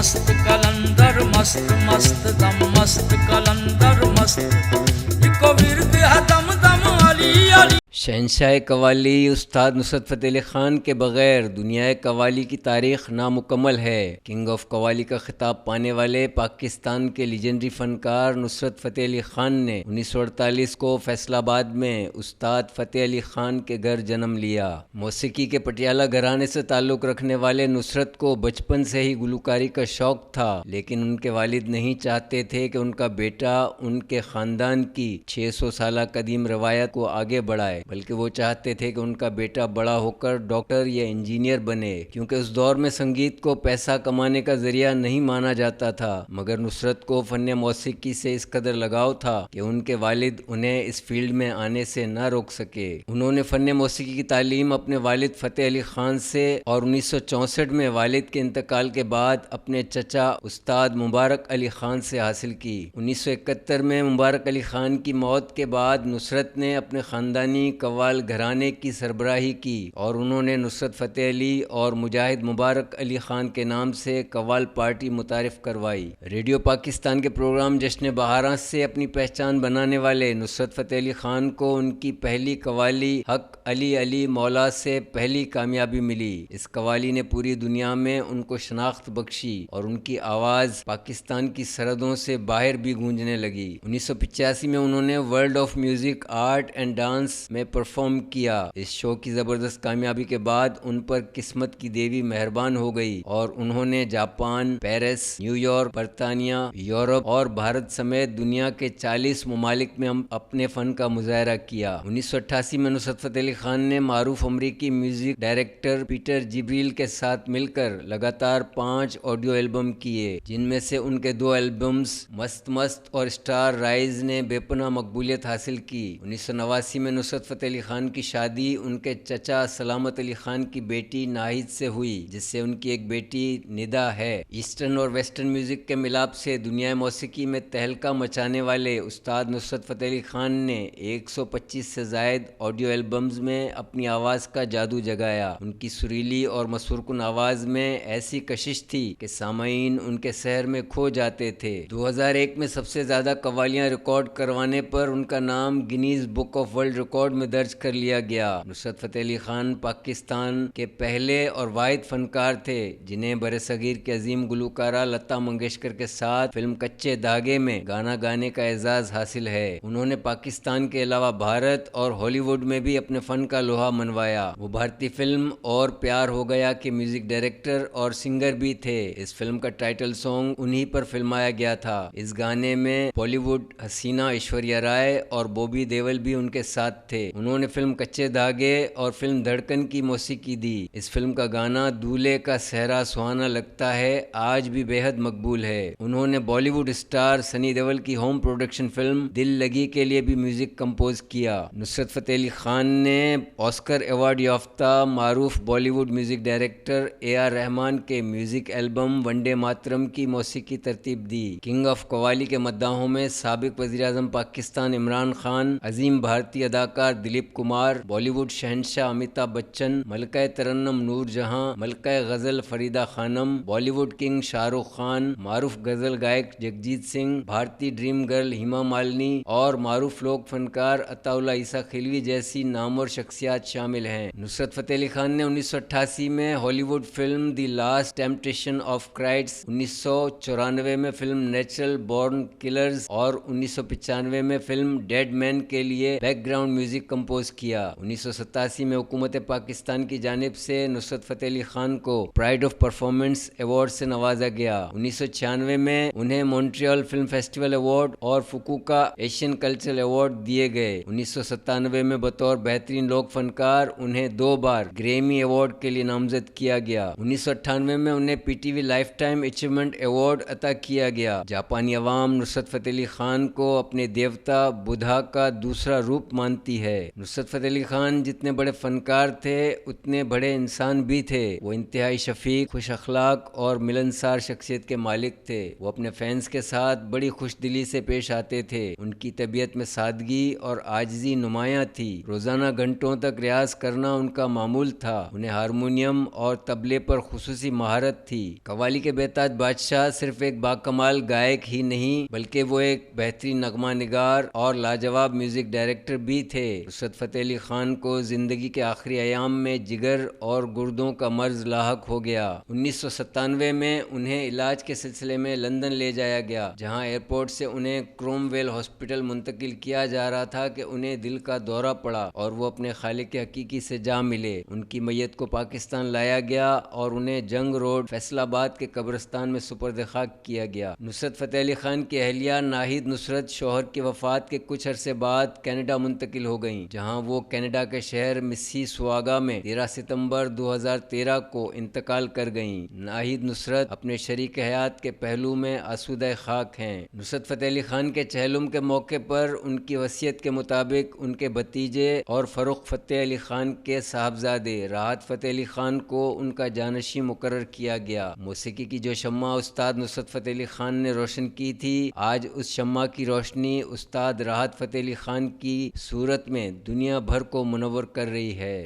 मस्त कलंदर मस्त मस्त दम मस्त कलंदर मस्त इको विरद है दम दम अली अली। शहंशाह कव्वाली उस्ताद नुसरत फ़तेह अली ख़ान के बग़ैर दुनिया कव्वाली की तारीख़ नामुकम्मल है। किंग ऑफ कव्वाली का खिताब पाने वाले पाकिस्तान के लीजेंडरी फ़नकार नुसरत फ़तेह अली ख़ान ने 1948 को फैसलाबाद में उस्ताद फ़तेह अली ख़ान के घर जन्म लिया। मौसीकी के पटियाला घराने से ताल्लुक़ रखने वाले नुसरत को बचपन से ही गुलकारी का शौक़ था, लेकिन उनके वालिद नहीं चाहते थे कि उनका बेटा उनके ख़ानदान की 600 साल कदीम रवायत को आगे बढ़ाए, बल्कि वो चाहते थे कि उनका बेटा बड़ा होकर डॉक्टर या इंजीनियर बने, क्योंकि उस दौर में संगीत को पैसा कमाने का जरिया नहीं माना जाता था। मगर नुसरत को फ़न मौसीकी से इस कदर लगाव था कि उनके वालिद उन्हें इस फील्ड में आने से न रोक सके। उन्होंने फ़न मौसीकी की तालीम अपने वालिद फ़तेह अली ख़ान से और 1964 में वालिद के इंतकाल के बाद अपने चचा उस्ताद मुबारक अली ख़ान से हासिल की। 1971 में मुबारक अली ख़ान की मौत के बाद नुसरत ने अपने ख़ानदानी कव्वाल घराने की सरबराही की और उन्होंने नुसरत फ़तेह अली और मुजाहिद मुबारक अली ख़ान के नाम से कव्वाल पार्टी मुतारिफ करवाई। रेडियो पाकिस्तान के प्रोग्राम जश्न बहारां से अपनी पहचान बनाने वाले नुसरत फ़तेह अली ख़ान को उनकी पहली कव्वाली हक अली अली मौला से पहली कामयाबी मिली। इस कव्वाली ने पूरी दुनिया में उनको शनाख्त बख्शी और उनकी आवाज़ पाकिस्तान की सरहदों से बाहर भी गूंजने लगी। 1985 में उन्होंने world of music art and dance में परफॉर्म किया। इस शो की ज़बरदस्त कामयाबी के बाद उन पर किस्मत की देवी मेहरबान हो गई और उन्होंने जापान, पेरिस, न्यूयॉर्क, बरतानिया, यूरोप और भारत समेत दुनिया के 40 ममालिक में अपने फ़न का मुजाहरा किया। 1988 में नुसरत फ़तेह अली ख़ान ने मारूफ अमरीकी म्यूज़िक डायरेक्टर पीटर जिब्रील के साथ मिलकर लगातार 5 ऑडियो एल्बम किए, जिनमें से उनके 2 एल्बम्स मस्त मस्त और स्टार राइज ने बेपनाह मकबूलियत हासिल की। 1989 में नुसरत फ़तेह अली ख़ान की शादी उनके चचा सलामत अली ख़ान की बेटी नाहिद से हुई, जिससे उनकी एक बेटी निदा है। ईस्टर्न और वेस्टर्न म्यूज़िक के मिलाप से दुनिया मौसीकी में तहलका मचाने वाले उस्ताद नुसरत फ़तेह अली ख़ान ने 125 से ज़ायद ऑडियो एल्बम्स में अपनी आवाज़ का जादू जगाया। उनकी सुरीली और मसरूकुन आवाज़ में ऐसी कशिश थी कि सामईन उनके सहर में खो जाते थे। 2001 में सबसे ज़्यादा कव्वालियाँ रिकॉर्ड करवाने पर उनका नाम Guinness book of world record में दर्ज कर लिया गया। नुसरत फ़तेह अली ख़ान पाकिस्तान के पहले और वाहिद फ़नकार थे जिन्हें बरसगीर के अजीम गुलकारा लता मंगेशकर के साथ फिल्म कच्चे धागे में गाना गाने का एजाज़ हासिल है। उन्होंने पाकिस्तान के अलावा भारत और हॉलीवुड में भी अपने फ़न का लोहा मनवाया। वो भारतीय फिल्म और प्यार हो गया के म्यूज़िक डायरेक्टर और सिंगर भी थे। इस फिल्म का टाइटल सॉन्ग उन्हीं पर फिल्माया गया था। इस गाने में बॉलीवुड हसीना ऐश्वर्या राय और बॉबी देओल भी उनके साथ थे। उन्होंने फिल्म कच्चे धागे और फिल्म धड़कन की मौसीकी दी। इस फिल्म का गाना दूल्हे का सहरा सुहाना लगता है आज भी बेहद मकबूल है। उन्होंने बॉलीवुड स्टार सनी देओल की होम प्रोडक्शन फिल्म दिल लगी के लिए भी म्यूजिक कंपोज किया। नुसरत फ़तेह अली ख़ान ने ऑस्कर अवार्ड याफ्ता मारूफ Bollywood music director AR Rahman के म्यूजिक एल्बम वंदे मातरम की मौसीकी तरतीब दी। किंग ऑफ कव्वाली के मद्दाहों में साबिक वज़ीर-ए-आज़म पाकिस्तान इमरान खान, अजीम भारतीय अदाकार दिलीप कुमार, बॉलीवुड शहंशाह अमिताभ बच्चन, मलका तरन्नुम नूर जहां, मलका गज़ल फरीदा खानम, बॉलीवुड किंग शाहरुख खान, मारूफ गज़ल गायक जगजीत सिंह, भारतीय ड्रीम गर्ल हेमा मालिनी और मारूफ लोक फनकार अताउल्ला ईसा खिलवी जैसी नामवर शख्सियात शामिल हैं। नुसरत फ़तेह अली ख़ान ने 1988 में Hollywood film the last temptation of Christ, 1994 में फिल्म नेचुरल बॉर्न किलर्स और 1995 में फिल्म डेड मैन के लिए बैकग्राउंड म्यूजिक कंपोज किया। 1987 में हुकूमत पाकिस्तान की जानिब से नुसरत फ़तेह अली ख़ान को प्राइड ऑफ परफॉर्मेंस अवार्ड से नवाजा गया। 1996 में उन्हें मॉन्ट्रियल फिल्म फेस्टिवल अवार्ड और फुकुका एशियन कल्चरल अवार्ड दिए गए। 1997 में बतौर बेहतरीन लोक फनकार उन्हें 2 बार ग्रैमी अवार्ड के लिए नामजद किया गया। 1998 में उन्हें PTV life time achievement award अता किया गया। जापानी अवाम नुसरत फ़तेह अली ख़ान को अपने देवता बुधा का दूसरा रूप मानती है। ہے۔ نصرت فتح علی خان جتنے بڑے فنکار تھے اتنے بڑے انسان بھی تھے۔ وہ انتہائی شفیق، خوش اخلاق اور ملنسار شخصیت کے مالک تھے۔ وہ اپنے فینس کے ساتھ بڑی خوش دلی سے پیش آتے تھے۔ ان کی طبیعت میں سادگی اور عاجزی نمایاں تھی۔ روزانہ گھنٹوں تک ریاض کرنا ان کا معمول تھا۔ انہیں ہارمونیم اور طبلے پر خصوصی مہارت تھی۔ قوالی کے بہتاج بادشاہ صرف ایک باکمال گائک ہی نہیں بلکہ وہ ایک بہترین نغمہ نگار اور لاجواب میوزک ڈائریکٹر بھی تھے۔ نصرت فتح علی خان کو زندگی کے آخری ایام میں جگر اور گردوں کا مرض لاحق ہو گیا۔ 1997 میں انہیں علاج کے سلسلے میں لندن لے جایا گیا، جہاں ایئرپورٹ سے انہیں کروم ویل ہاسپٹل منتقل کیا جا رہا تھا کہ انہیں دل کا دورہ پڑا اور وہ اپنے خالق حقیقی سے جا ملے۔ ان کی میت کو پاکستان لایا گیا اور انہیں جنگ روڈ فیصل آباد کے قبرستان میں سپرد خاک کیا گیا۔ نصرت فتح علی خان کی اہلیہ ناہید نصرت شوہر کی وفات کے کچھ عرصے بعد کینیڈا منتقل ہو گئیں، جہاں وہ کینیڈا کے شہر مسسی سواگا میں 13 ستمبر 2013 کو انتقال کر گئیں۔ ناہید نصرت اپنے شریک حیات کے پہلو میں آسودہ خاک ہیں۔ نصرت فتح علی خان کے چہلم کے موقع پر ان کی وصیت کے مطابق ان کے بھتیجے اور فروخ فتح علی خان کے صاحبزادے راحت فتح علی خان کو ان کا جانشین مقرر کیا گیا۔ موسیقی کی جو شمع استاد نصرت فتح علی خان نے روشن کی تھی، آج اس شمع کی روشنی استاد راحت فتح علی خان کی صورت میں دنیا بھر کو منور کر رہی ہے۔